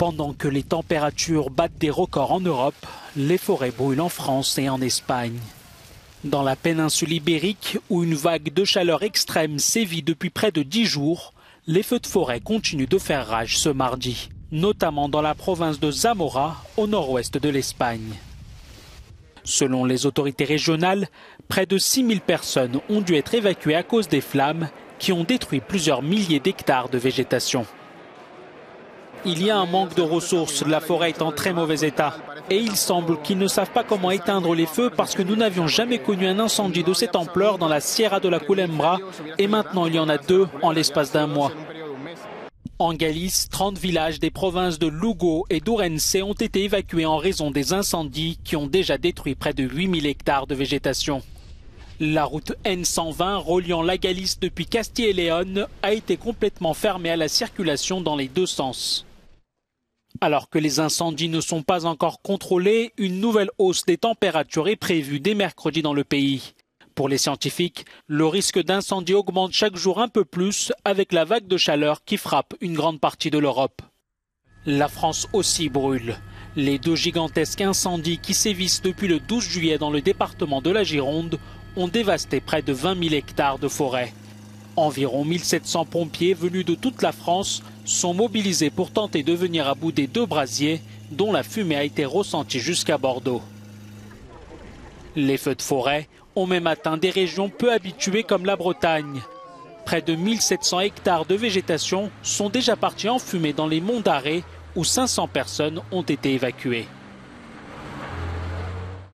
Pendant que les températures battent des records en Europe, les forêts brûlent en France et en Espagne. Dans la péninsule ibérique, où une vague de chaleur extrême sévit depuis près de 10 jours, les feux de forêt continuent de faire rage ce mardi, notamment dans la province de Zamora, au nord-ouest de l'Espagne. Selon les autorités régionales, près de 6000 personnes ont dû être évacuées à cause des flammes qui ont détruit plusieurs milliers d'hectares de végétation. Il y a un manque de ressources, la forêt est en très mauvais état. Et il semble qu'ils ne savent pas comment éteindre les feux parce que nous n'avions jamais connu un incendie de cette ampleur dans la Sierra de la Culebra et maintenant il y en a 2 en l'espace d'un mois. En Galice, 30 villages des provinces de Lugo et d'Ourense ont été évacués en raison des incendies qui ont déjà détruit près de 8000 hectares de végétation. La route N120 reliant la Galice depuis Castille et Léon a été complètement fermée à la circulation dans les 2 sens. Alors que les incendies ne sont pas encore contrôlés, une nouvelle hausse des températures est prévue dès mercredi dans le pays. Pour les scientifiques, le risque d'incendie augmente chaque jour un peu plus avec la vague de chaleur qui frappe une grande partie de l'Europe. La France aussi brûle. Les 2 gigantesques incendies qui sévissent depuis le 12 juillet dans le département de la Gironde ont dévasté près de 20 000 hectares de forêt. Environ 1700 pompiers venus de toute la France sont mobilisés pour tenter de venir à bout des 2 brasiers dont la fumée a été ressentie jusqu'à Bordeaux. Les feux de forêt ont même atteint des régions peu habituées comme la Bretagne. Près de 1700 hectares de végétation sont déjà partis en fumée dans les monts d'Arrée où 500 personnes ont été évacuées.